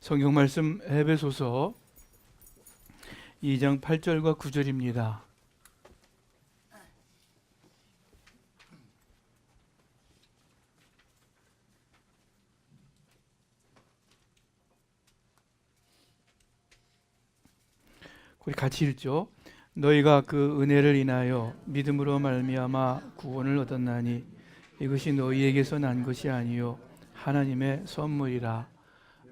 성경 말씀 에베소서 2장 8절과 9절입니다. 우리 같이 읽죠. 너희가 그 은혜를 인하여 믿음으로 말미암아 구원을 얻었나니 이것이 너희에게서 난 것이 아니요 하나님의 선물이라.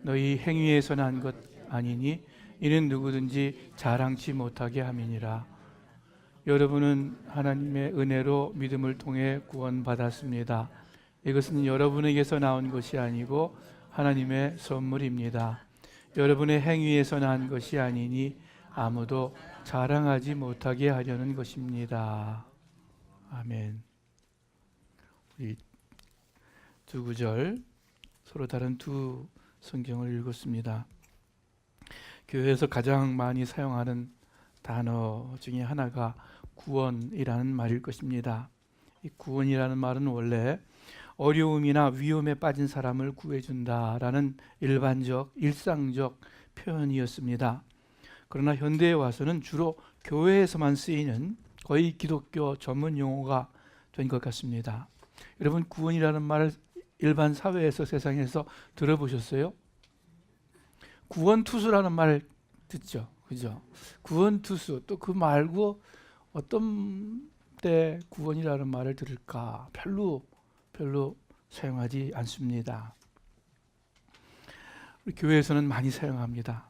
너희 행위에서 난 것 아니니 이는 누구든지 자랑치 못하게 함이니라. 여러분은 하나님의 은혜로 믿음을 통해 구원받았습니다. 이것은 여러분에게서 나온 것이 아니고 하나님의 선물입니다. 여러분의 행위에서 난 것이 아니니 아무도 자랑하지 못하게 하려는 것입니다. 아멘. 우리 두 구절 서로 다른 두 성경을 읽었습니다. 교회에서 가장 많이 사용하는 단어 중에 하나가 구원이라는 말일 것입니다. 이 구원이라는 말은 원래 어려움이나 위험에 빠진 사람을 구해준다라는 일반적, 일상적 표현이었습니다. 그러나 현대에 와서는 주로 교회에서만 쓰이는 거의 기독교 전문 용어가 된 것 같습니다. 여러분, 구원이라는 말을 일반 사회에서, 세상에서 들어보셨어요? 구원투수라는 말 듣죠? 그죠? 구원투수, 또 그 말고 어떤 때 구원이라는 말을 들을까? 별로 사용하지 않습니다. 우리 교회에서는 많이 사용합니다.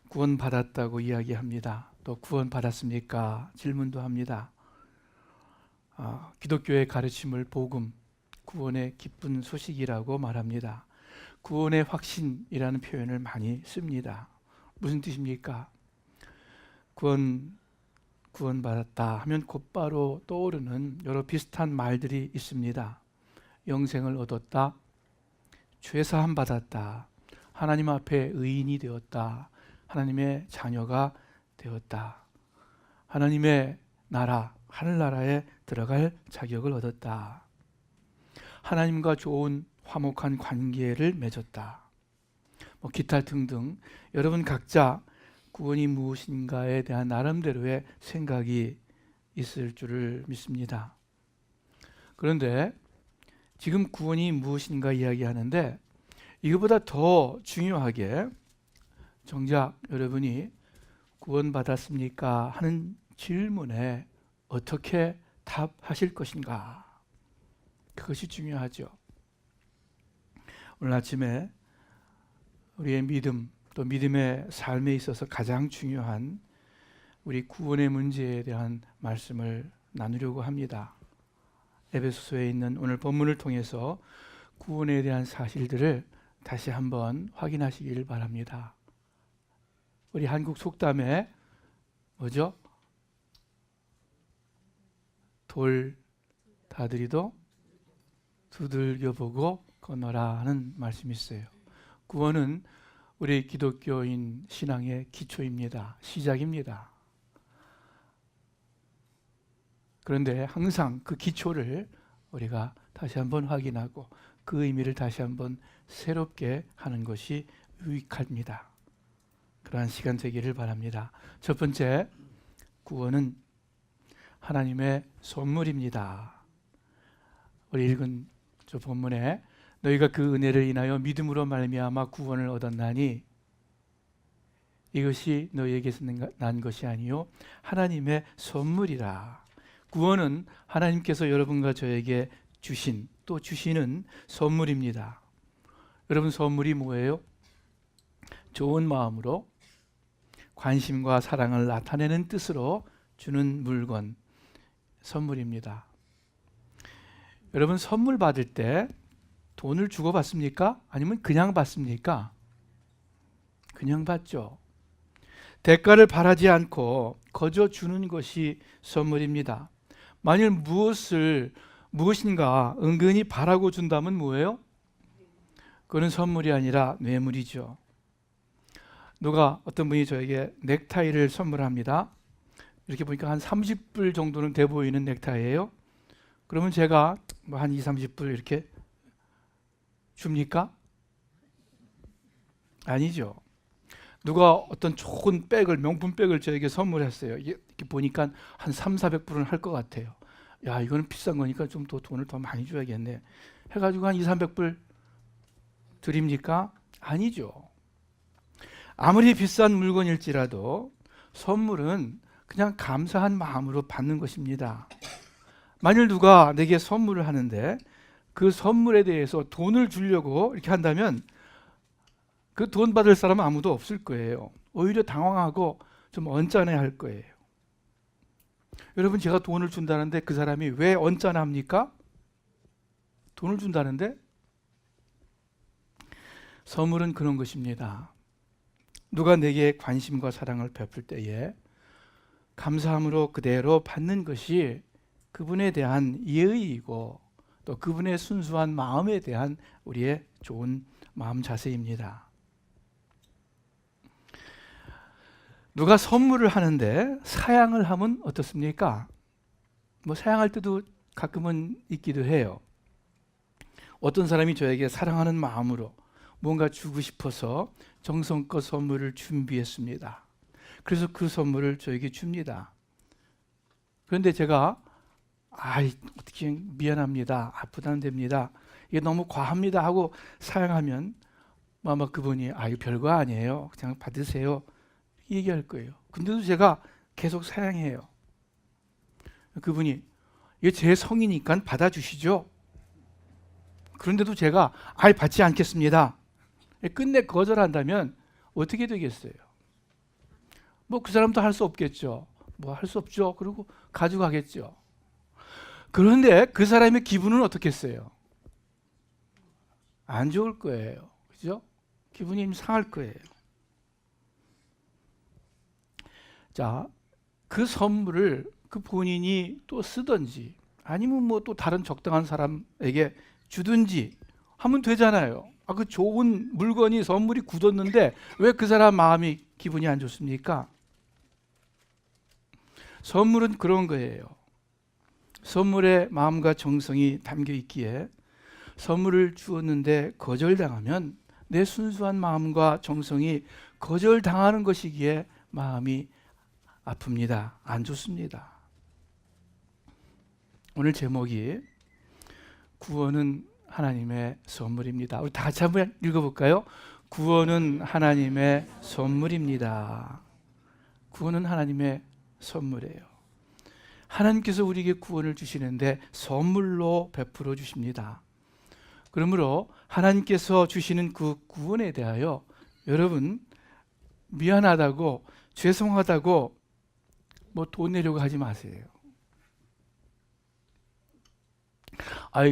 구원받았다고 이야기합니다. 또 구원받았습니까? 질문도 합니다. 기독교의 가르침을 복음, 구원의 기쁜 소식이라고 말합니다. 구원의 확신이라는 표현을 많이 씁니다. 무슨 뜻입니까? 구원받았다 하면 곧바로 떠오르는 여러 비슷한 말들이 있습니다. 영생을 얻었다, 죄사함 받았다, 하나님 앞에 의인이 되었다, 하나님의 자녀가 되었다, 하나님의 나라, 하늘나라에 들어갈 자격을 얻었다, 하나님과 좋은 화목한 관계를 맺었다, 기타 등등 여러분 각자 구원이 무엇인가에 대한 나름대로의 생각이 있을 줄을 믿습니다. 그런데 지금 구원이 무엇인가 이야기하는데 이거보다 더 중요하게 정작 여러분이 구원받았습니까? 하는 질문에 어떻게 답하실 것인가? 그것이 중요하죠. 오늘 아침에 우리의 믿음, 또 믿음의 삶에 있어서 가장 중요한 우리 구원의 문제에 대한 말씀을 나누려고 합니다. 에베소서에 있는 오늘 본문을 통해서 구원에 대한 사실들을 다시 한번 확인하시길 바랍니다. 우리 한국 속담에 뭐죠? 돌 다들이도 두들겨보고 건너라 하는 말씀이 있어요. 구원은 우리 기독교인 신앙의 기초입니다. 시작입니다. 그런데 항상 그 기초를 우리가 다시 한번 확인하고 그 의미를 다시 한번 새롭게 하는 것이 유익합니다. 그러한 시간 되기를 바랍니다. 첫 번째, 구원은 하나님의 선물입니다. 우리 읽은 저 본문에 너희가 그 은혜를 인하여 믿음으로 말미암아 구원을 얻었나니 이것이 너희에게서 난 것이 아니요 하나님의 선물이라. 구원은 하나님께서 여러분과 저에게 주신, 또 주시는 선물입니다. 여러분, 선물이 뭐예요? 좋은 마음으로 관심과 사랑을 나타내는 뜻으로 주는 물건, 선물입니다. 여러분, 선물 받을 때 돈을 주고 받습니까? 아니면 그냥 받습니까? 그냥 받죠. 대가를 바라지 않고 거저 주는 것이 선물입니다. 만일 무엇인가 은근히 바라고 준다면 뭐예요? 그건 선물이 아니라 뇌물이죠. 어떤 분이 저에게 넥타이를 선물합니다. 이렇게 보니까 한 30불 정도는 돼 보이는 넥타이예요. 그러면 제가 한 20, 30불 이렇게 줍니까? 아니죠. 누가 어떤 좋은 백을, 명품 백을 저에게 선물했어요. 이렇게 보니까 한 3, 400불은 할 것 같아요. 야, 이거는 비싼 거니까 좀 더 돈을 더 많이 줘야겠네. 해가지고 한 2, 300불 드립니까? 아니죠. 아무리 비싼 물건일지라도 선물은 그냥 감사한 마음으로 받는 것입니다. 만일 누가 내게 선물을 하는데 그 선물에 대해서 돈을 주려고 이렇게 한다면 그 돈 받을 사람은 아무도 없을 거예요. 오히려 당황하고 좀 언짢아야 할 거예요. 여러분, 제가 돈을 준다는데 그 사람이 왜 언짢아합니까? 돈을 준다는데? 선물은 그런 것입니다. 누가 내게 관심과 사랑을 베풀 때에 감사함으로 그대로 받는 것이 그분에 대한 예의이고 또 그분의 순수한 마음에 대한 우리의 좋은 마음 자세입니다. 누가 선물을 하는데 사양을 하면 어떻습니까? 사양할 때도 가끔은 있기도 해요. 어떤 사람이 저에게 사랑하는 마음으로 뭔가 주고 싶어서 정성껏 선물을 준비했습니다. 그래서 그 선물을 저에게 줍니다. 그런데 제가 어떻게 미안합니다. 부담됩니다. 이게 너무 과합니다 하고 사양하면 아마 그분이 이거 별거 아니에요. 그냥 받으세요. 얘기할 거예요. 근데도 제가 계속 사양해요. 그분이 이게 제 성이니까 받아주시죠. 그런데도 제가 받지 않겠습니다. 끝내 거절한다면 어떻게 되겠어요? 그 사람도 할 수 없겠죠. 할 수 없죠. 그리고 가져가겠죠. 그런데 그 사람의 기분은 어떻겠어요? 안 좋을 거예요. 그죠? 기분이 상할 거예요. 자, 그 선물을 그 본인이 또 쓰든지 아니면 또 다른 적당한 사람에게 주든지 하면 되잖아요. 그 좋은 물건이 선물이 굳었는데 왜 그 사람 마음이 기분이 안 좋습니까? 선물은 그런 거예요. 선물에 마음과 정성이 담겨 있기에 선물을 주었는데 거절당하면 내 순수한 마음과 정성이 거절당하는 것이기에 마음이 아픕니다. 안 좋습니다. 오늘 제목이 구원은 하나님의 선물입니다. 우리 다 같이 한번 읽어볼까요? 구원은 하나님의 선물입니다. 구원은 하나님의 선물이에요. 하나님께서 우리에게 구원을 주시는데 선물로 베풀어 주십니다. 그러므로 하나님께서 주시는 그 구원에 대하여 여러분 미안하다고 죄송하다고 돈 내려고 하지 마세요.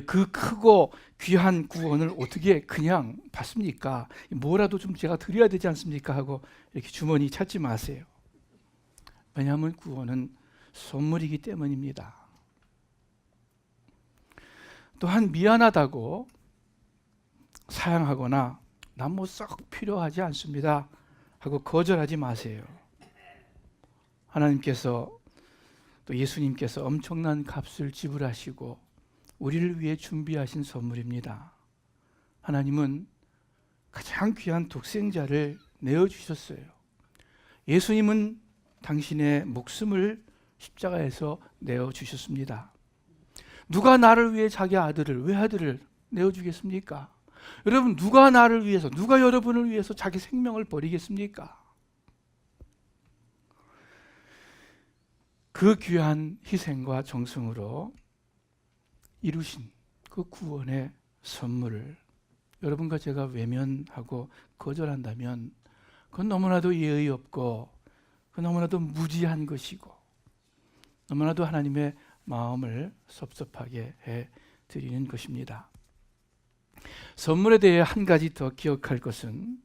그 크고 귀한 구원을 어떻게 그냥 받습니까? 뭐라도 좀 제가 드려야 되지 않습니까? 하고 이렇게 주머니 찾지 마세요. 왜냐하면 구원은 선물이기 때문입니다. 또한 미안하다고 사양하거나 난 썩 필요하지 않습니다 하고 거절하지 마세요. 하나님께서 또 예수님께서 엄청난 값을 지불하시고 우리를 위해 준비하신 선물입니다. 하나님은 가장 귀한 독생자를 내어주셨어요. 예수님은 당신의 목숨을 십자가에서 내어주셨습니다. 누가 나를 위해 자기 아들을, 외아들을 내어주겠습니까? 여러분, 누가 나를 위해서, 누가 여러분을 위해서 자기 생명을 버리겠습니까? 그 귀한 희생과 정성으로 이루신 그 구원의 선물을 여러분과 제가 외면하고 거절한다면 그건 너무나도 예의 없고 그건 너무나도 무지한 것이고 너무나도 하나님의 마음을 섭섭하게 해드리는 것입니다. 선물에 대해 한 가지 더 기억할 것은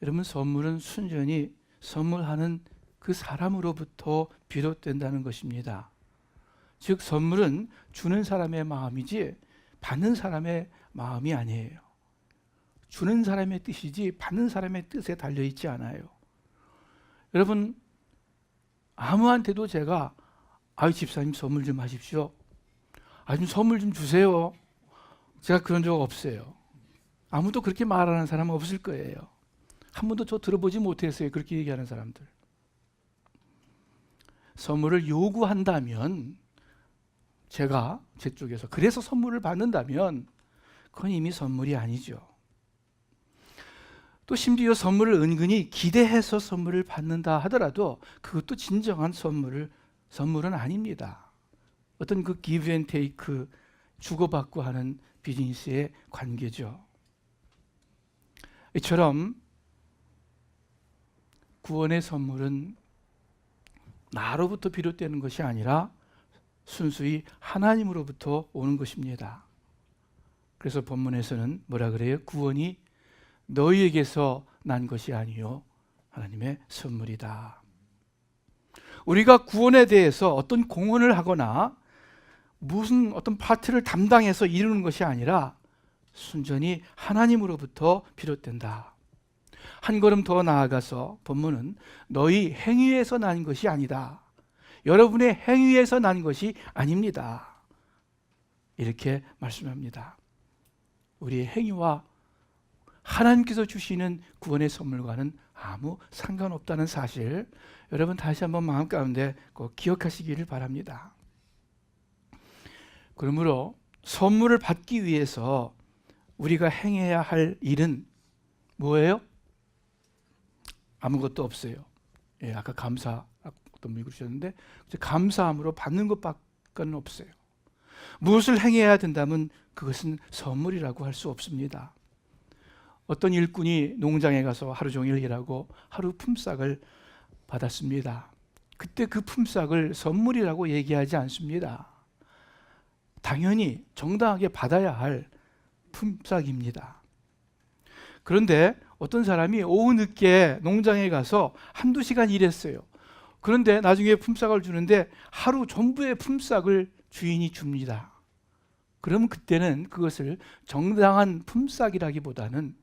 여러분, 선물은 순전히 선물하는 그 사람으로부터 비롯된다는 것입니다. 즉 선물은 주는 사람의 마음이지 받는 사람의 마음이 아니에요. 주는 사람의 뜻이지 받는 사람의 뜻에 달려있지 않아요. 여러분, 아무한테도 제가 집사님 선물 좀 하십시오, 좀 선물 좀 주세요, 제가 그런 적 없어요. 아무도 그렇게 말하는 사람은 없을 거예요. 한 번도 저 들어보지 못했어요. 그렇게 얘기하는 사람들. 선물을 요구한다면, 제가 제 쪽에서 그래서 선물을 받는다면 그건 이미 선물이 아니죠. 또 심지어 선물을 은근히 기대해서 선물을 받는다 하더라도 그것도 진정한 선물은 아닙니다. 어떤 그 give and take, 주고받고 하는 비즈니스의 관계죠. 이처럼 구원의 선물은 나로부터 비롯되는 것이 아니라 순수히 하나님으로부터 오는 것입니다. 그래서 본문에서는 뭐라 그래요? 구원이 너희에게서 난 것이 아니요 하나님의 선물이다. 우리가 구원에 대해서 어떤 공헌을 하거나 무슨 어떤 파트를 담당해서 이루는 것이 아니라 순전히 하나님으로부터 비롯된다. 한 걸음 더 나아가서 본문은 너희 행위에서 난 것이 아니다. 여러분의 행위에서 난 것이 아닙니다. 이렇게 말씀합니다. 우리의 행위와 하나님께서 주시는 구원의 선물과는 아무 상관없다는 사실, 여러분 다시 한번 마음 가운데 꼭 기억하시기를 바랍니다. 그러므로 선물을 받기 위해서 우리가 행해야 할 일은 뭐예요? 아무것도 없어요. 예, 아까 감사 어떤 분이 그러셨는데 감사함으로 받는 것밖에 없어요. 무엇을 행해야 된다면 그것은 선물이라고 할 수 없습니다. 어떤 일꾼이 농장에 가서 하루 종일 일하고 하루 품삯을 받았습니다. 그때 그 품삯을 선물이라고 얘기하지 않습니다. 당연히 정당하게 받아야 할 품삯입니다. 그런데 어떤 사람이 오후 늦게 농장에 가서 한두 시간 일했어요. 그런데 나중에 품삯을 주는데 하루 전부의 품삯을 주인이 줍니다. 그러면 그때는 그것을 정당한 품삯이라기보다는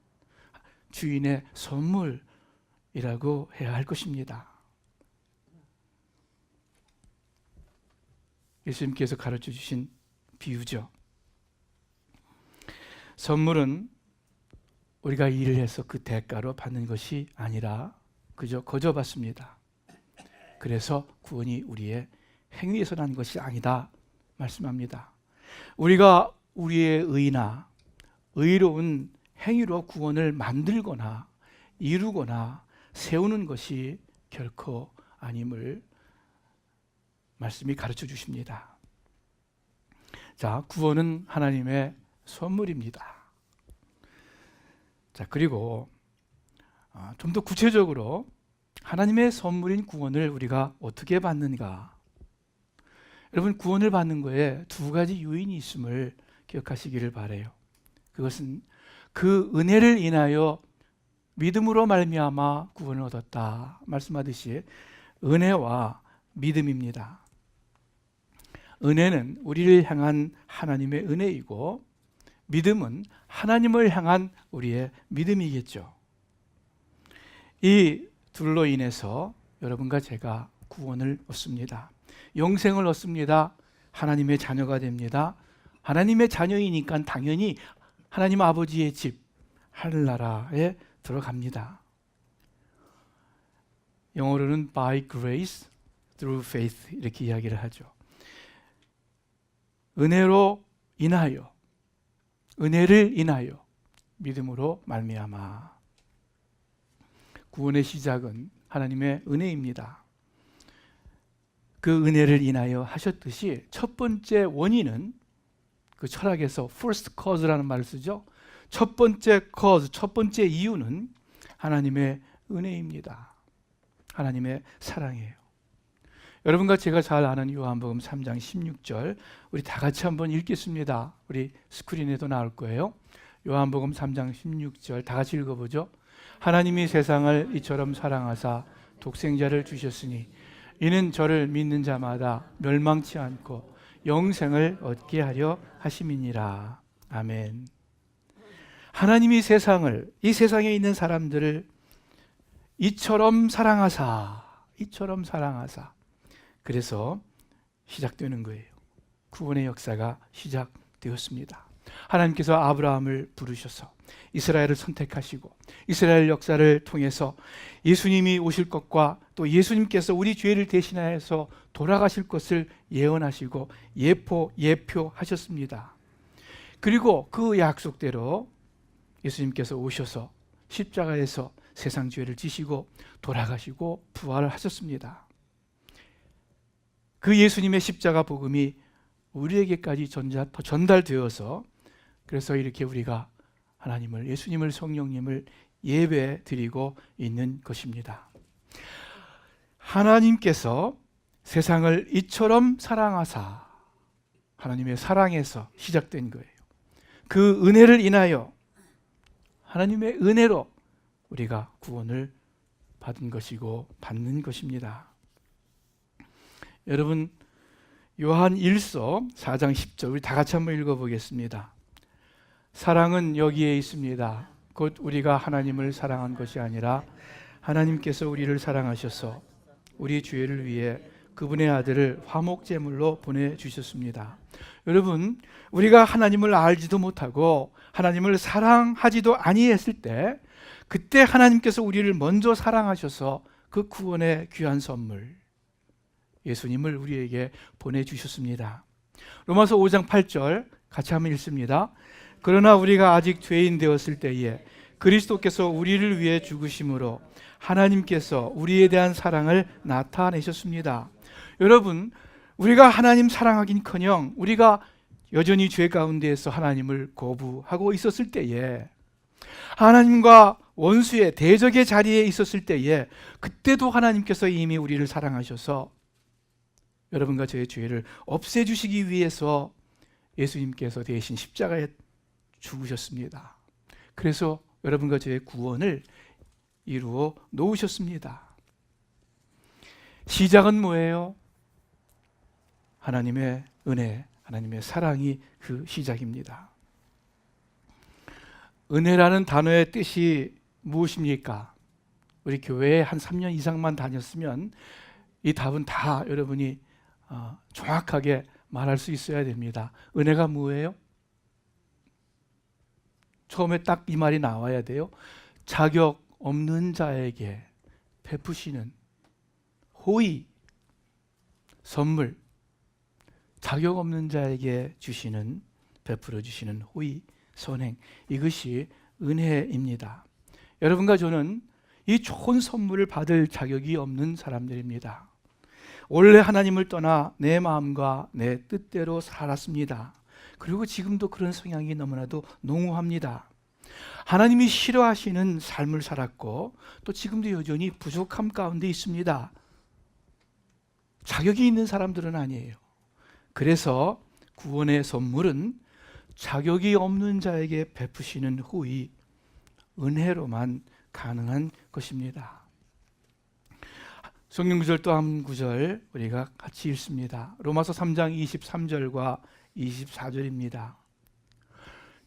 주인의 선물이라고 해야 할 것입니다. 예수님께서 가르쳐 주신 비유죠. 선물은 우리가 일을 해서 그 대가로 받는 것이 아니라 그저 거저 받습니다. 그래서 구원이 우리의 행위에서 난 것이 아니다 말씀합니다. 우리가 우리의 의나 의로운 행위로 구원을 만들거나 이루거나 세우는 것이 결코 아님을 말씀이 가르쳐 주십니다. 자, 구원은 하나님의 선물입니다. 자, 그리고 좀 더 구체적으로 하나님의 선물인 구원을 우리가 어떻게 받는가? 여러분, 구원을 받는 거에 두 가지 요인이 있음을 기억하시기를 바라요. 그것은 그 은혜를 인하여 믿음으로 말미암아 구원을 얻었다 말씀하듯이 은혜와 믿음입니다. 은혜는 우리를 향한 하나님의 은혜이고 믿음은 하나님을 향한 우리의 믿음이겠죠. 이 둘로 인해서 여러분과 제가 구원을 얻습니다. 영생을 얻습니다. 하나님의 자녀가 됩니다. 하나님의 자녀이니까 당연히 하나님 아버지의 집 하늘나라에 들어갑니다. 영어로는 by grace through faith 이렇게 이야기를 하죠. 은혜로 인하여, 은혜를 인하여 믿음으로 말미암아. 구원의 시작은 하나님의 은혜입니다. 그 은혜를 인하여 하셨듯이 첫 번째 원인은 그 철학에서 first cause라는 말을 쓰죠. 첫 번째 cause, 첫 번째 이유는 하나님의 은혜입니다. 하나님의 사랑이에요. 여러분과 제가 잘 아는 요한복음 3장 16절 우리 다 같이 한번 읽겠습니다. 우리 스크린에도 나올 거예요. 요한복음 3장 16절 다 같이 읽어보죠. 하나님이 세상을 이처럼 사랑하사 독생자를 주셨으니 이는 저를 믿는 자마다 멸망치 않고 영생을 얻게 하려 하심이니라. 아멘. 하나님이 세상을, 이 세상에 있는 사람들을 이처럼 사랑하사, 이처럼 사랑하사. 그래서 시작되는 거예요. 구원의 역사가 시작되었습니다. 하나님께서 아브라함을 부르셔서 이스라엘을 선택하시고 이스라엘 역사를 통해서 예수님이 오실 것과 또 예수님께서 우리 죄를 대신하여서 돌아가실 것을 예언하시고 예표하셨습니다. 그리고 그 약속대로 예수님께서 오셔서 십자가에서 세상 죄를 지시고 돌아가시고 부활을 하셨습니다. 그 예수님의 십자가 복음이 우리에게까지 전달되어서 그래서 이렇게 우리가 하나님을, 예수님을, 성령님을 예배 드리고 있는 것입니다. 하나님께서 세상을 이처럼 사랑하사, 하나님의 사랑에서 시작된 거예요. 그 은혜를 인하여, 하나님의 은혜로 우리가 구원을 받은 것이고 받는 것입니다. 여러분, 요한 1서 4장 10절 우리 다 같이 한번 읽어보겠습니다. 사랑은 여기에 있습니다. 곧 우리가 하나님을 사랑한 것이 아니라 하나님께서 우리를 사랑하셔서 우리 죄를 위해 그분의 아들을 화목제물로 보내주셨습니다. 여러분, 우리가 하나님을 알지도 못하고 하나님을 사랑하지도 아니했을 때, 그때 하나님께서 우리를 먼저 사랑하셔서 그 구원의 귀한 선물 예수님을 우리에게 보내주셨습니다. 로마서 5장 8절 같이 한번 읽습니다. 그러나 우리가 아직 죄인 되었을 때에 그리스도께서 우리를 위해 죽으심으로 하나님께서 우리에 대한 사랑을 나타내셨습니다. 여러분, 우리가 하나님 사랑하긴커녕 우리가 여전히 죄 가운데에서 하나님을 거부하고 있었을 때에, 하나님과 원수의 대적의 자리에 있었을 때에, 그때도 하나님께서 이미 우리를 사랑하셔서 여러분과 저의 죄를 없애주시기 위해서 예수님께서 대신 십자가에 죽으셨습니다. 그래서 여러분과 저의 구원을 이루어 놓으셨습니다. 시작은 뭐예요? 하나님의 은혜, 하나님의 사랑이 그 시작입니다. 은혜라는 단어의 뜻이 무엇입니까? 우리 교회에 한 3년 이상만 다녔으면 이 답은 다 여러분이 정확하게 말할 수 있어야 됩니다. 은혜가 뭐예요? 처음에 딱 이 말이 나와야 돼요. 자격 없는 자에게 베푸시는 호의, 선물, 자격 없는 자에게 주시는, 베풀어 주시는 호의, 선행, 이것이 은혜입니다. 여러분과 저는 이 좋은 선물을 받을 자격이 없는 사람들입니다. 원래 하나님을 떠나 내 마음과 내 뜻대로 살았습니다. 그리고 지금도 그런 성향이 너무나도 농후합니다. 하나님이 싫어하시는 삶을 살았고 또 지금도 여전히 부족함 가운데 있습니다. 자격이 있는 사람들은 아니에요. 그래서 구원의 선물은 자격이 없는 자에게 베푸시는 후의 은혜로만 가능한 것입니다. 성경 구절 또 한 구절 우리가 같이 읽습니다. 로마서 3장 23절과 24절입니다.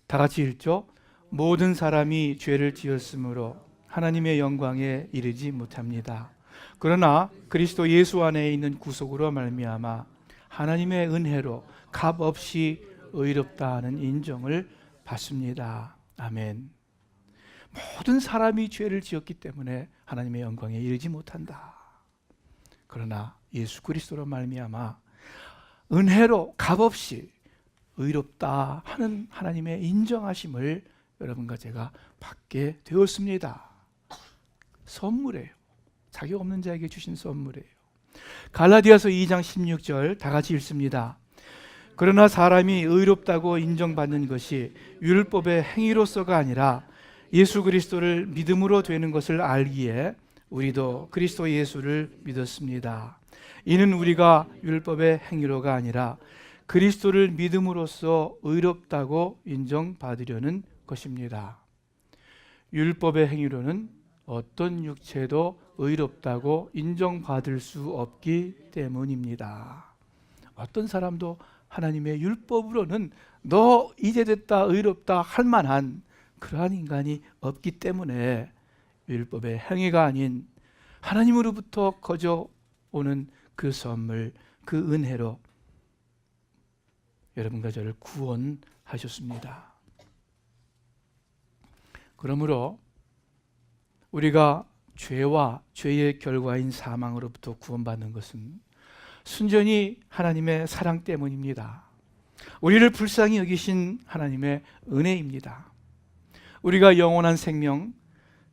다 같이 읽죠. 모든 사람이 죄를 지었으므로 하나님의 영광에 이르지 못합니다. 그러나 그리스도 예수 안에 있는 구속으로 말미암아 하나님의 은혜로 값없이 의롭다 하는 인정을 받습니다. 아멘. 모든 사람이 죄를 지었기 때문에 하나님의 영광에 이르지 못한다. 그러나 예수 그리스도로 말미암아 은혜로 값없이 의롭다 하는 하나님의 인정하심을 여러분과 제가 받게 되었습니다. 선물이에요. 자격 없는 자에게 주신 선물이에요. 갈라디아서 2장 16절 다 같이 읽습니다. 그러나 사람이 의롭다고 인정받는 것이 율법의 행위로서가 아니라 예수 그리스도를 믿음으로 되는 것을 알기에 우리도 그리스도 예수를 믿었습니다. 이는 우리가 율법의 행위로가 아니라 그리스도를 믿음으로써 의롭다고 인정받으려는 것입니다. 율법의 행위로는 어떤 육체도 의롭다고 인정받을 수 없기 때문입니다. 어떤 사람도 하나님의 율법으로는 너 이제 됐다 의롭다 할 만한 그러한 인간이 없기 때문에 율법의 행위가 아닌 하나님으로부터 거저 오는 그 선물, 그 은혜로 여러분과 저를 구원하셨습니다. 하셨습니다. 그러므로 우리가 죄와 죄의 결과인 사망으로부터 구원받는 것은 순전히 하나님의 사랑 때문입니다. 우리를 불쌍히 여기신 하나님의 은혜입니다. 우리가 영원한 생명,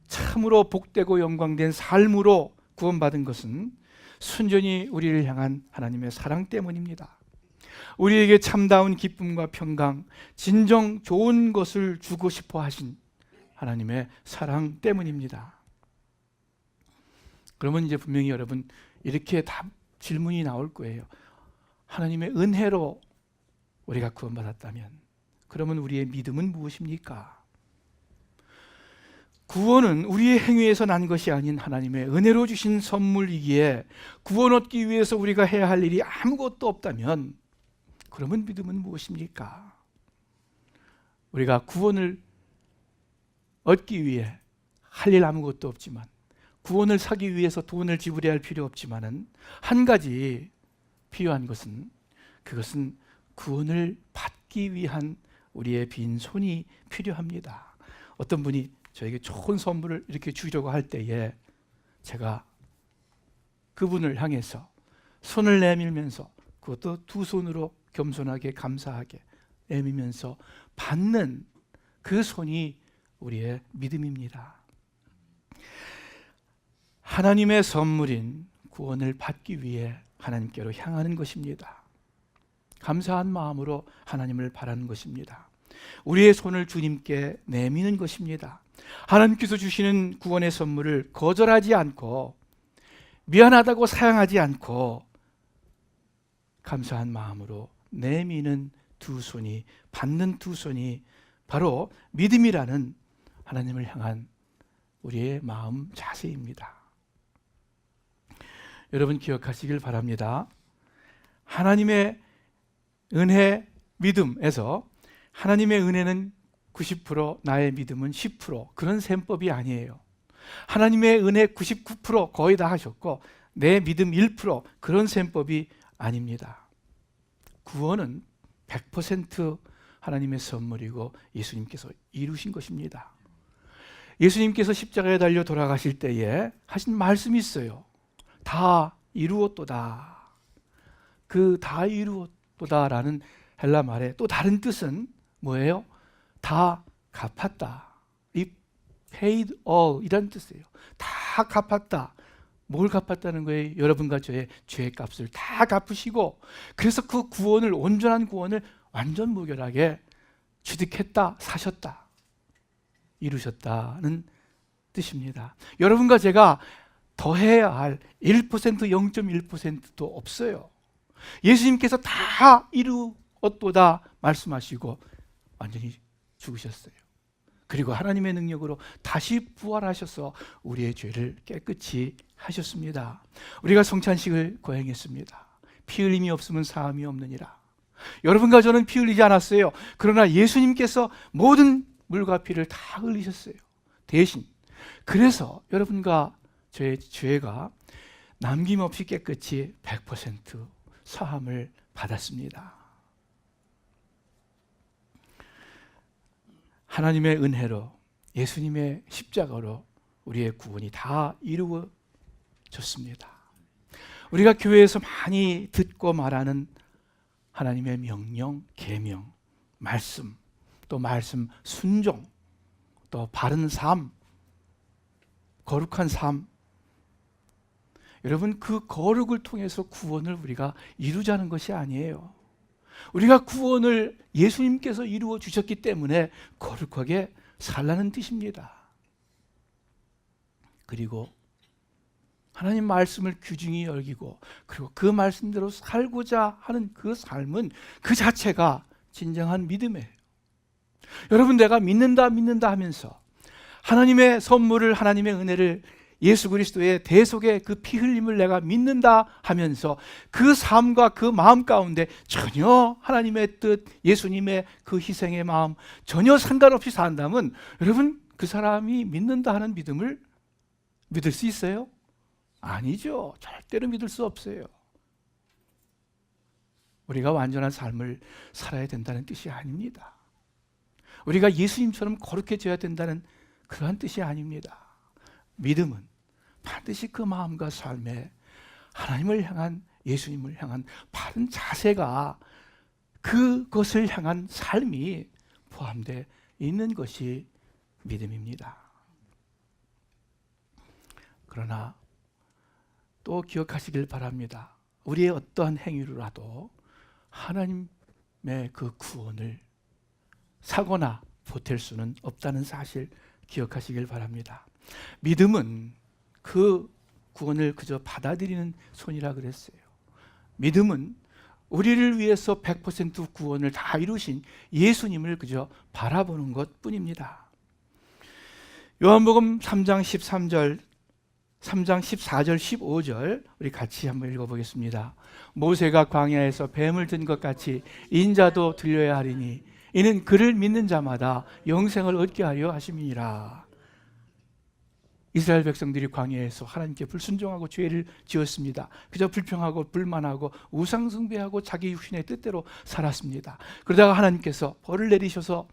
참으로 복되고 영광된 삶으로 구원받은 것은 순전히 우리를 향한 하나님의 사랑 때문입니다. 우리에게 참다운 기쁨과 평강, 진정 좋은 것을 주고 싶어 하신 하나님의 사랑 때문입니다. 그러면 이제 분명히 여러분 이렇게 질문이 나올 거예요. 하나님의 은혜로 우리가 구원받았다면 그러면 우리의 믿음은 무엇입니까? 구원은 우리의 행위에서 난 것이 아닌 하나님의 은혜로 주신 선물이기에 구원 얻기 위해서 우리가 해야 할 일이 아무것도 없다면 그러면 믿음은 무엇입니까? 우리가 구원을 얻기 위해 할 일 아무것도 없지만, 구원을 사기 위해서 돈을 지불해야 할 필요 없지만은 한 가지 필요한 것은, 그것은 구원을 받기 위한 우리의 빈손이 필요합니다. 어떤 분이 저에게 좋은 선물을 이렇게 주려고 할 때에 제가 그분을 향해서 손을 내밀면서, 그것도 두 손으로 겸손하게 감사하게 내밀면서 받는 그 손이 우리의 믿음입니다. 하나님의 선물인 구원을 받기 위해 하나님께로 향하는 것입니다. 감사한 마음으로 하나님을 바라는 것입니다. 우리의 손을 주님께 내미는 것입니다. 하나님께서 주시는 구원의 선물을 거절하지 않고, 미안하다고 사양하지 않고 감사한 마음으로 내미는 두 손이, 받는 두 손이 바로 믿음이라는 하나님을 향한 우리의 마음 자세입니다. 여러분 기억하시길 바랍니다. 하나님의 은혜, 믿음에서 하나님의 은혜는 90%, 나의 믿음은 10%, 그런 셈법이 아니에요. 하나님의 은혜 99% 거의 다 하셨고 내 믿음 1% 그런 셈법이 아닙니다. 구원은 100% 하나님의 선물이고 예수님께서 이루신 것입니다. 예수님께서 십자가에 달려 돌아가실 때에 하신 말씀이 있어요. 다 이루었도다. 그 다 이루었도다라는 헬라 말의 또 다른 뜻은 뭐예요? 다 갚았다. 이 paid all 이란 뜻이에요. 다 갚았다. 뭘 갚았다는 거예요? 여러분과 저의 죄의 값을 다 갚으시고, 그래서 그 구원을, 온전한 구원을 완전 무결하게 취득했다, 사셨다, 이루셨다는 뜻입니다. 여러분과 제가 더해야 할 1%, 0.1%도 없어요. 예수님께서 다 이루었도다 말씀하시고 완전히 죽으셨어요. 그리고 하나님의 능력으로 다시 부활하셔서 우리의 죄를 깨끗이 하셨습니다. 우리가 성찬식을 거행했습니다. 피 흘림이 없으면 사함이 없느니라. 여러분과 저는 피 흘리지 않았어요. 그러나 예수님께서 모든 물과 피를 다 흘리셨어요. 대신. 그래서 여러분과 저의 죄가 남김없이 깨끗이 100% 사함을 받았습니다. 하나님의 은혜로, 예수님의 십자가로 우리의 구원이 다 이루어졌습니다. 우리가 교회에서 많이 듣고 말하는 하나님의 명령, 계명, 말씀, 또 말씀 순종, 또 바른 삶, 거룩한 삶, 여러분 그 거룩을 통해서 구원을 우리가 이루자는 것이 아니에요. 우리가 구원을 예수님께서 이루어 주셨기 때문에 거룩하게 살라는 뜻입니다. 그리고 하나님 말씀을 귀중히 여기고, 그리고 그 말씀대로 살고자 하는 그 삶은 그 자체가 진정한 믿음이에요. 여러분, 내가 믿는다 하면서 하나님의 선물을, 하나님의 은혜를, 예수 그리스도의 대속의 그 피 흘림을 내가 믿는다 하면서 그 삶과 그 마음 가운데 전혀 하나님의 뜻, 예수님의 그 희생의 마음 전혀 상관없이 산다면, 여러분 그 사람이 믿는다 하는 믿음을 믿을 수 있어요? 아니죠. 절대로 믿을 수 없어요. 우리가 완전한 삶을 살아야 된다는 뜻이 아닙니다. 우리가 예수님처럼 거룩해져야 된다는 그러한 뜻이 아닙니다. 믿음은 반드시 그 마음과 삶에 하나님을 향한, 예수님을 향한 바른 자세가, 그것을 향한 삶이 포함되어 있는 것이 믿음입니다. 그러나 또 기억하시길 바랍니다. 우리의 어떠한 행위로라도 하나님의 그 구원을 사거나 보탤 수는 없다는 사실 기억하시길 바랍니다. 믿음은 그 구원을 그저 받아들이는 손이라 그랬어요. 믿음은 우리를 위해서 100% 구원을 다 이루신 예수님을 그저 바라보는 것 뿐입니다. 요한복음 3장 13절, 3장 14절, 15절 우리 같이 한번 읽어보겠습니다. 모세가 광야에서 뱀을 든 것 같이 인자도 들려야 하리니 이는 그를 믿는 자마다 영생을 얻게 하려 하심이니라. 이스라엘 백성들이 광야에서 하나님께 불순종하고 죄를 지었습니다. 그저 불평하고 불만하고 우상 숭배하고 자기 육신의 뜻대로 살았습니다. 그러다가 하나님께서 벌을 내리셔서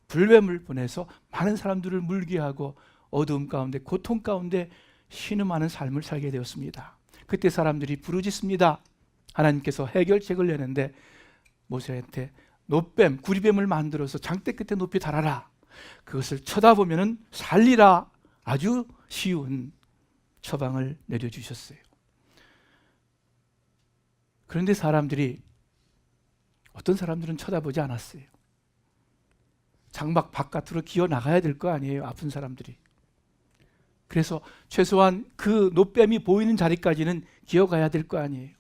불뱀을 보내서 많은 사람들을 물게 하고 어두움 가운데, 고통 가운데 신음하는 삶을 살게 되었습니다. 그때 사람들이 부르짖습니다. 하나님께서 해결책을 내는데 모세한테 노뱀, 구리뱀을 만들어서 장대 끝에 높이 달아라. 그것을 쳐다보면 살리라. 아주 쉬운 처방을 내려주셨어요. 그런데 어떤 사람들은 쳐다보지 않았어요. 장막 바깥으로 기어 나가야 될 거 아니에요, 아픈 사람들이. 그래서 최소한 그 노뱀이 보이는 자리까지는 기어가야 될 거 아니에요.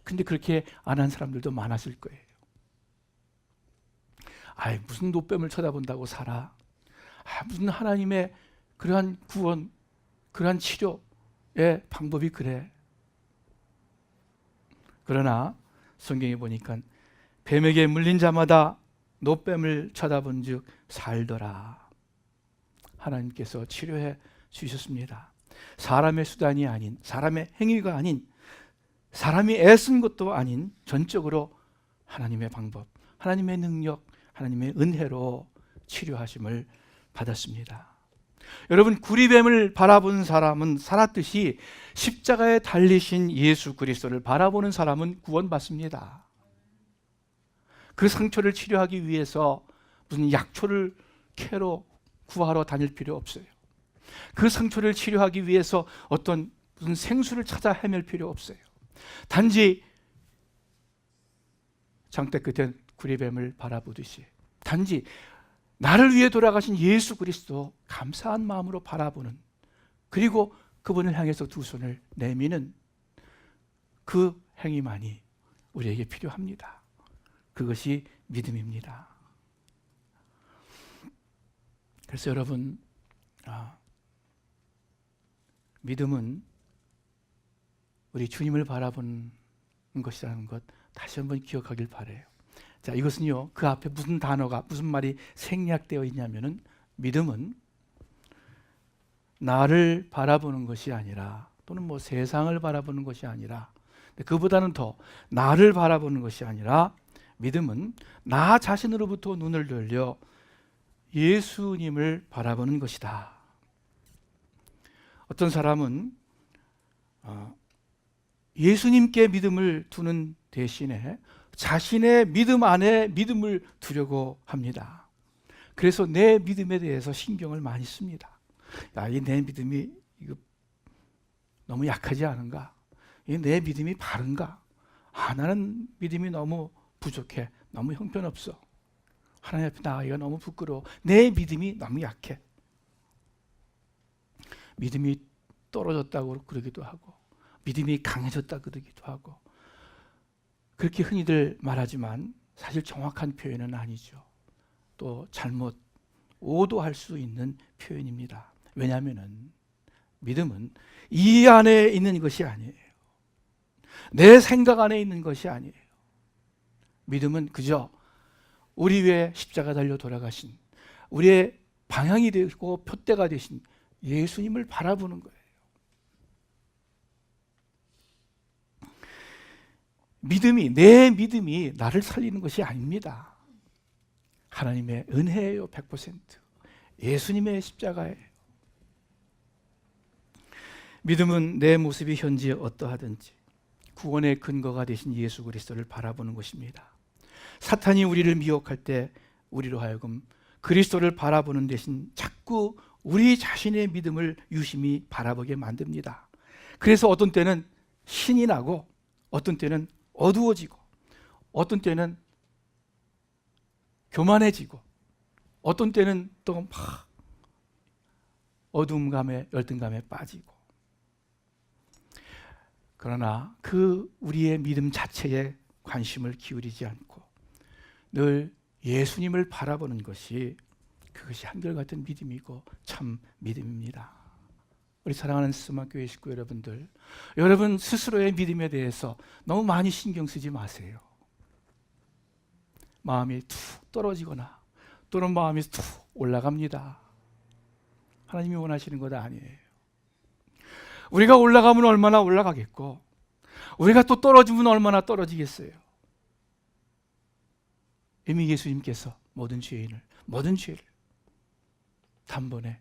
근데 그렇게 안 한 사람들도 많았을 거예요. 무슨 노뱀을 쳐다본다고 살아? 무슨 하나님의 그러한 구원, 그러한 치료의 방법이 그래? 그러나 성경에 보니까 뱀에게 물린 자마다 노뱀을 쳐다본 즉 살더라. 하나님께서 치료해 주셨습니다. 사람의 수단이 아닌, 사람의 행위가 아닌, 사람이 애쓴 것도 아닌 전적으로 하나님의 방법, 하나님의 능력, 하나님의 은혜로 치료하심을 받았습니다. 여러분, 구리뱀을 바라본 사람은 살았듯이 십자가에 달리신 예수 그리스도를 바라보는 사람은 구원받습니다. 그 상처를 치료하기 위해서 무슨 약초를 캐러 구하러 다닐 필요 없어요. 그 상처를 치료하기 위해서 어떤 무슨 생수를 찾아 헤맬 필요 없어요. 단지 장대 끝에 구리뱀을 바라보듯이, 단지 나를 위해 돌아가신 예수 그리스도 감사한 마음으로 바라보는, 그리고 그분을 향해서 두 손을 내미는 그 행위만이 우리에게 필요합니다. 그것이 믿음입니다. 그래서 여러분, 믿음은 우리 주님을 바라보는 것이라는 것 다시 한번 기억하길 바라요. 자, 이것은요, 그 앞에 무슨 단어가, 무슨 말이 생략되어 있냐면은, 믿음은 나를 바라보는 것이 아니라, 또는 뭐 세상을 바라보는 것이 아니라, 그보다는 더 나를 바라보는 것이 아니라, 믿음은 나 자신으로부터 눈을 돌려 예수님을 바라보는 것이다. 어떤 사람은 예수님께 믿음을 두는 대신에 자신의 믿음 안에 믿음을 두려고 합니다. 그래서 내 믿음에 대해서 신경을 많이 씁니다. 내 믿음이 너무 약하지 않은가? 내 믿음이 바른가? 나는 믿음이 너무 부족해. 너무 형편없어. 하나님 앞에 나가기가 너무 부끄러워. 내 믿음이 너무 약해. 믿음이 떨어졌다고 그러기도 하고, 믿음이 강해졌다 그러기도 하고, 그렇게 흔히들 말하지만 사실 정확한 표현은 아니죠. 또 잘못 오도할 수 있는 표현입니다. 왜냐하면 믿음은 이 안에 있는 것이 아니에요. 내 생각 안에 있는 것이 아니에요. 믿음은 그저 우리 위에 십자가 달려 돌아가신, 우리의 방향이 되고 표대가 되신 예수님을 바라보는 거예요. 내 믿음이 나를 살리는 것이 아닙니다. 하나님의 은혜예요. 100%. 예수님의 십자가예요. 믿음은 내 모습이 현재 어떠하든지 구원의 근거가 되신 예수 그리스도를 바라보는 것입니다. 사탄이 우리를 미혹할 때 우리로 하여금 그리스도를 바라보는 대신 자꾸 우리 자신의 믿음을 유심히 바라보게 만듭니다. 그래서 어떤 때는 신이 나고 어떤 때는 어두워지고 어떤 때는 교만해지고 어떤 때는 또 막 어두움감에 열등감에 빠지고, 그러나 그 우리의 믿음 자체에 관심을 기울이지 않고 늘 예수님을 바라보는 것이, 그것이 한결같은 믿음이고 참 믿음입니다. 우리 사랑하는 스마교회 식구 여러분들, 여러분 스스로의 믿음에 대해서 너무 많이 신경 쓰지 마세요. 마음이 툭 떨어지거나 또는 마음이 툭 올라갑니다. 하나님이 원하시는 것 아니에요. 우리가 올라가면 얼마나 올라가겠고 우리가 또 떨어지면 얼마나 떨어지겠어요. 이미 예수님께서 모든 죄인을, 모든 죄를 단번에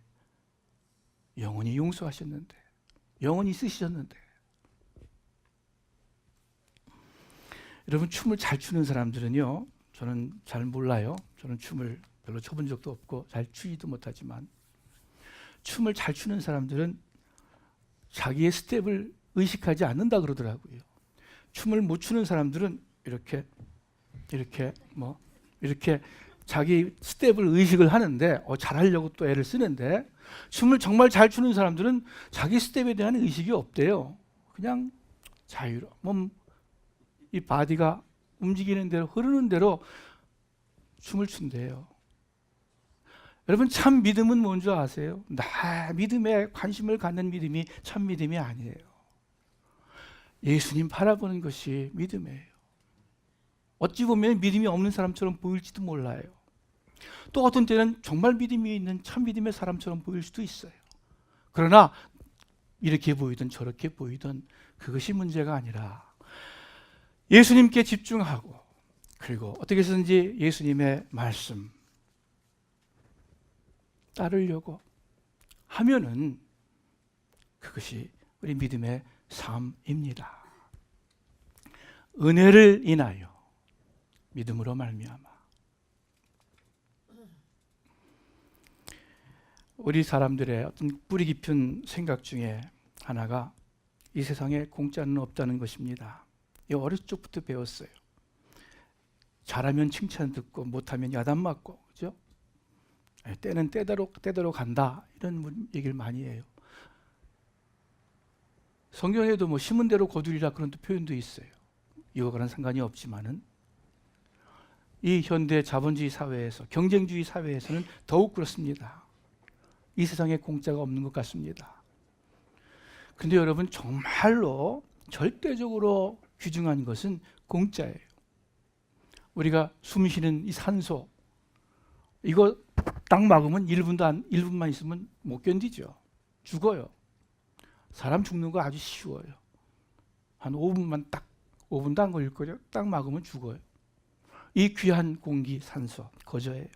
영원히 용서하셨는데, 영원히 쓰시셨는데, 여러분 춤을 잘 추는 사람들은요, 저는 잘 몰라요. 저는 춤을 별로 춰본 적도 없고 잘 추지도 못하지만, 춤을 잘 추는 사람들은 자기의 스텝을 의식하지 않는다 그러더라고요. 춤을 못 추는 사람들은 이렇게 자기 스텝을 의식을 하는데 잘하려고 또 애를 쓰는데, 춤을 정말 잘 추는 사람들은 자기 스텝에 대한 의식이 없대요. 그냥 자유로 몸, 이 바디가 움직이는 대로, 흐르는 대로 춤을 춘대요. 여러분 참 믿음은 뭔지 아세요? 나 믿음에 관심을 갖는 믿음이 참 믿음이 아니에요. 예수님 바라보는 것이 믿음이에요. 어찌 보면 믿음이 없는 사람처럼 보일지도 몰라요. 또 어떤 때는 정말 믿음이 있는 참 믿음의 사람처럼 보일 수도 있어요. 그러나 이렇게 보이든 저렇게 보이든 그것이 문제가 아니라 예수님께 집중하고, 그리고 어떻게 해서든지 예수님의 말씀 따르려고 하면은 그것이 우리 믿음의 삶입니다. 은혜를 인하여 믿음으로 말미암아. 우리 사람들의 어떤 뿌리 깊은 생각 중에 하나가 이 세상에 공짜는 없다는 것입니다. 이거 어렸을 적부터 배웠어요. 잘하면 칭찬 듣고 못하면 야단 맞고, 그죠? 때는 때대로 간다, 이런 얘기를 많이 해요. 성경에도 뭐 심은 대로 거두리라 그런 표현도 있어요. 이거와는 상관이 없지만은 이 현대 자본주의 사회에서, 경쟁주의 사회에서는 더욱 그렇습니다. 이 세상에 공짜가 없는 것 같습니다. 근데 여러분 정말로 절대적으로 귀중한 것은 공짜예요. 우리가 숨 쉬는 이 산소, 이거 딱 막으면 1분만 있으면 못 견디죠. 죽어요. 사람 죽는 거 아주 쉬워요. 한 5분도 안 걸릴 거죠. 딱 막으면 죽어요. 이 귀한 공기, 산소, 거저예요.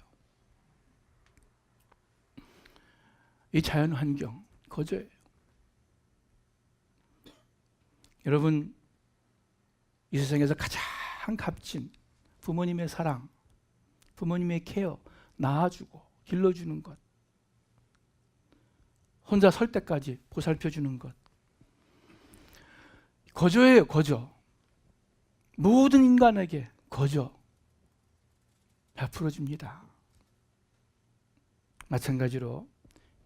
이 자연 환경, 거저예요. 여러분, 이 세상에서 가장 값진 부모님의 사랑, 부모님의 케어, 낳아주고 길러주는 것, 혼자 설 때까지 보살펴주는 것, 거저예요. 거저. 모든 인간에게 거저 베풀어줍니다. 마찬가지로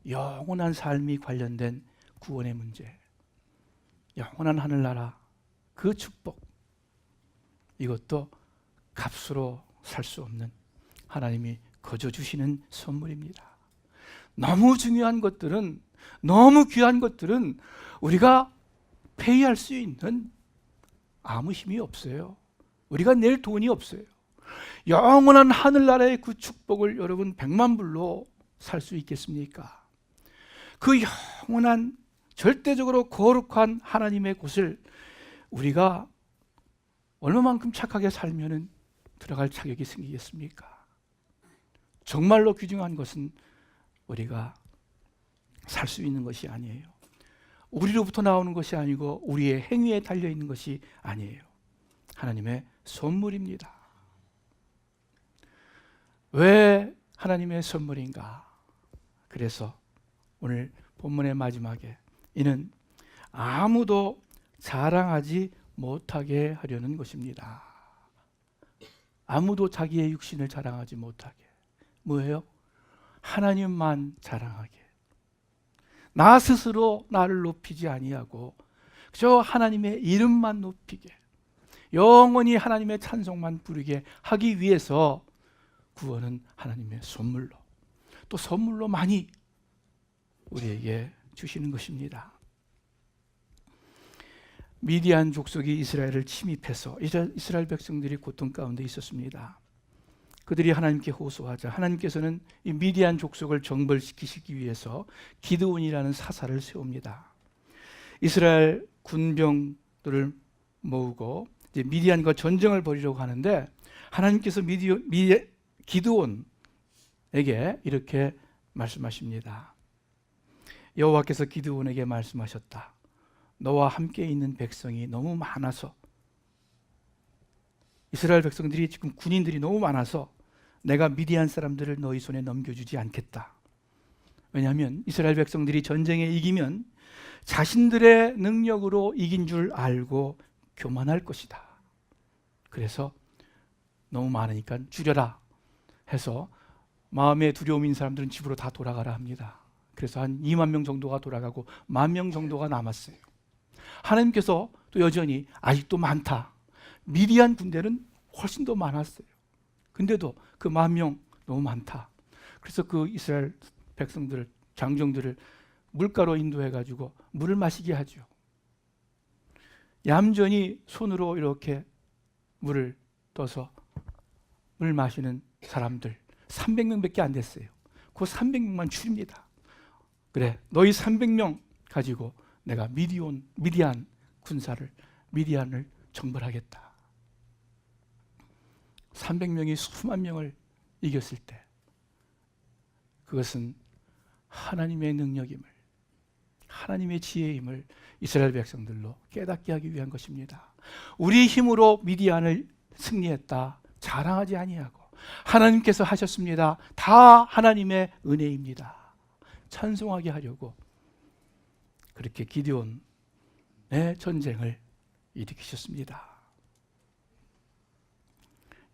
영원한 삶이 관련된 구원의 문제, 영원한 하늘나라, 그 축복, 이것도 값으로 살 수 없는 하나님이 거저 주시는 선물입니다. 너무 중요한 것들은, 너무 귀한 것들은 우리가 페이할 수 있는 아무 힘이 없어요. 우리가 낼 돈이 없어요. 영원한 하늘나라의 그 축복을 여러분 100만 불로 살 수 있겠습니까? 그 영원한 절대적으로 거룩한 하나님의 곳을 우리가 얼마만큼 착하게 살면은 들어갈 자격이 생기겠습니까? 정말로 귀중한 것은 우리가 살 수 있는 것이 아니에요. 우리로부터 나오는 것이 아니고 우리의 행위에 달려있는 것이 아니에요. 하나님의 선물입니다. 왜 하나님의 선물인가? 그래서 오늘 본문의 마지막에 이는 아무도 자랑하지 못하게 하려는 것입니다. 아무도 자기의 육신을 자랑하지 못하게. 뭐예요? 하나님만 자랑하게. 나 스스로 나를 높이지 아니하고 저 하나님의 이름만 높이게, 영원히 하나님의 찬송만 부르게 하기 위해서 구원은 하나님의 선물로, 또 선물로 많이 우리에게 주시는 것입니다. 미디안 족속이 이스라엘을 침입해서 이스라엘 백성들이 고통 가운데 있었습니다. 그들이 하나님께 호소하자 하나님께서는 이 미디안 족속을 정벌시키시기 위해서 기드온이라는 사사를 세웁니다. 이스라엘 군병들을 모으고 이제 미디안과 전쟁을 벌이려고 하는데 하나님께서 기드온에게 이렇게 말씀하십니다. 여호와께서 기드온에게 말씀하셨다. 너와 함께 있는 백성이 너무 많아서, 이스라엘 백성들이 지금 군인들이 너무 많아서 내가 미디안 사람들을 너희 손에 넘겨주지 않겠다. 왜냐하면 이스라엘 백성들이 전쟁에 이기면 자신들의 능력으로 이긴 줄 알고 교만할 것이다. 그래서 너무 많으니까 줄여라 해서 마음에 두려움인 사람들은 집으로 다 돌아가라 합니다. 그래서 한 2만 명 정도가 돌아가고 1만 명 정도가 남았어요. 하나님께서 또 여전히 아직도 많다. 미디안 군대는 훨씬 더 많았어요. 근데도 그 1만 명 너무 많다. 그래서 그 이스라엘 백성들을, 장정들을 물가로 인도해가지고 물을 마시게 하죠. 얌전히 손으로 이렇게 물을 떠서 물 마시는 사람들 300명밖에 안 됐어요. 그 300명만 줄입니다. 그래, 너희 300명 가지고 내가 미디안 군사를, 미디안을 정벌하겠다. 300명이 수만 명을 이겼을 때 그것은 하나님의 능력임을, 하나님의 지혜임을 이스라엘 백성들로 깨닫게 하기 위한 것입니다. 우리 힘으로 미디안을 승리했다 자랑하지 아니하고 하나님께서 하셨습니다. 다 하나님의 은혜입니다. 찬송하게 하려고 그렇게 기드온의 전쟁을 일으키셨습니다.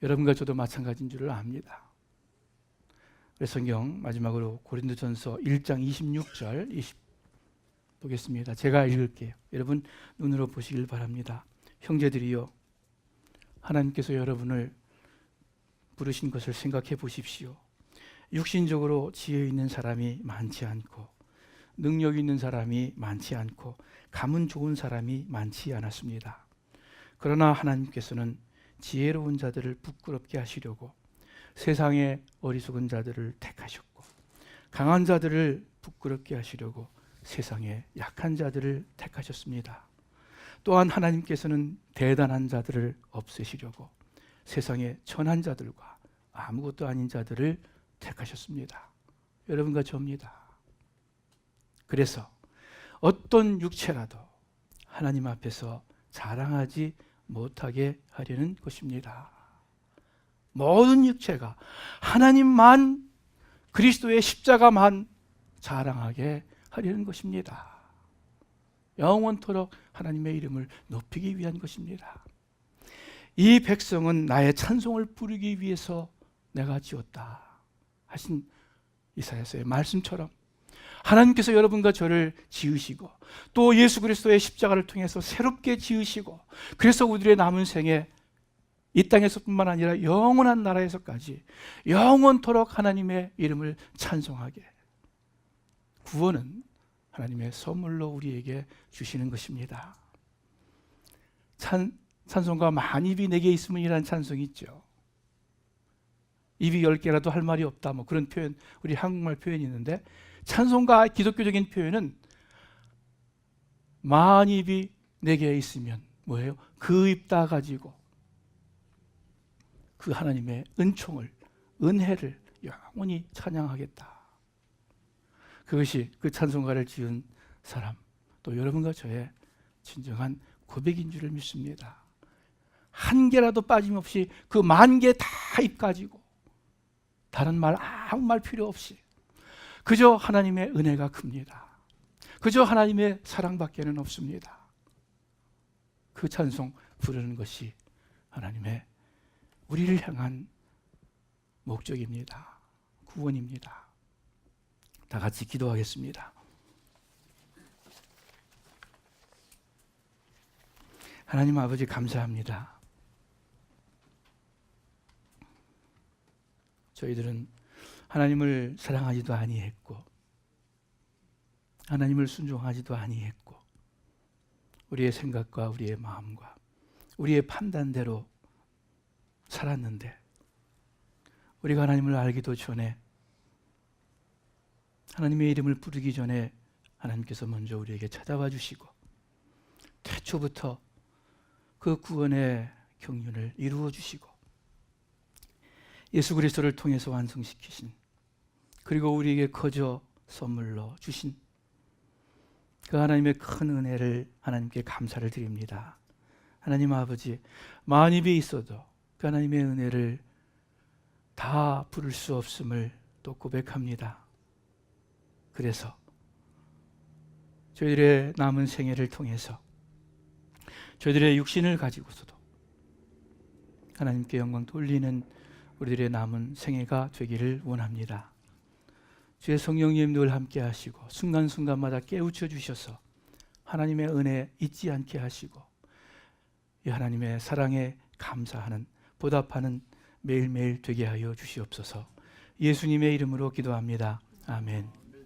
여러분과 저도 마찬가지인 줄을 압니다. 그래서 성경 마지막으로 고린도전서 1장 26절 20 보겠습니다. 제가 읽을게요. 여러분 눈으로 보시길 바랍니다. 형제들이여, 하나님께서 여러분을 부르신 것을 생각해 보십시오. 육신적으로 지혜 있는 사람이 많지 않고 능력 있는 사람이 많지 않고 가문 좋은 사람이 많지 않았습니다. 그러나 하나님께서는 지혜로운 자들을 부끄럽게 하시려고 세상의 어리석은 자들을 택하셨고 강한 자들을 부끄럽게 하시려고 세상의 약한 자들을 택하셨습니다. 또한 하나님께서는 대단한 자들을 없애시려고 세상의 천한 자들과 아무것도 아닌 자들을 택하셨습니다. 여러분과 저입니다. 그래서 어떤 육체라도 하나님 앞에서 자랑하지 못하게 하려는 것입니다. 모든 육체가 하나님만, 그리스도의 십자가만 자랑하게 하려는 것입니다. 영원토록 하나님의 이름을 높이기 위한 것입니다. 이 백성은 나의 찬송을 부르기 위해서 내가 지었다 하신 이사야서의 말씀처럼 하나님께서 여러분과 저를 지으시고 또 예수 그리스도의 십자가를 통해서 새롭게 지으시고 그래서 우리의 남은 생에 이 땅에서뿐만 아니라 영원한 나라에서까지 영원토록 하나님의 이름을 찬송하게, 구원은 하나님의 선물로 우리에게 주시는 것입니다. 찬송가 만입이 내게 있으면이라는 찬송이 있죠. 입이 10개라도 할 말이 없다, 뭐 그런 표현, 우리 한국말 표현이 있는데 찬송가 기독교적인 표현은 만입이 내게 있으면 뭐예요? 그 입 다 가지고 그 하나님의 은총을, 은혜를 영원히 찬양하겠다. 그것이 그 찬송가를 지은 사람, 또 여러분과 저의 진정한 고백인 줄을 믿습니다. 한 개라도 빠짐없이 그 10,000개 다 입가지고 다른 말 아무 말 필요 없이 그저 하나님의 은혜가 큽니다. 그저 하나님의 사랑밖에는 없습니다. 그 찬송 부르는 것이 하나님의 우리를 향한 목적입니다. 구원입니다. 다 같이 기도하겠습니다. 하나님 아버지 감사합니다. 저희들은 하나님을 사랑하지도 아니했고 하나님을 순종하지도 아니했고 우리의 생각과 우리의 마음과 우리의 판단대로 살았는데 우리가 하나님을 알기도 전에 하나님의 이름을 부르기 전에 하나님께서 먼저 우리에게 찾아와 주시고 태초부터 그 구원의 경륜을 이루어 주시고 예수 그리스도를 통해서 완성시키신 그리고 우리에게 거저 선물로 주신 그 하나님의 큰 은혜를 하나님께 감사를 드립니다. 하나님 아버지, 만입이 있어도 그 하나님의 은혜를 다 부를 수 없음을 또 고백합니다. 그래서 저희들의 남은 생애를 통해서 저희들의 육신을 가지고서도 하나님께 영광 돌리는 우리들의 남은 생애가 되기를 원합니다. 주의 성령님 늘 함께 하시고 순간순간마다 깨우쳐 주셔서 하나님의 은혜 잊지 않게 하시고 이 하나님의 사랑에 감사하는 보답하는 매일매일 되게 하여 주시옵소서. 예수님의 이름으로 기도합니다. 아멘.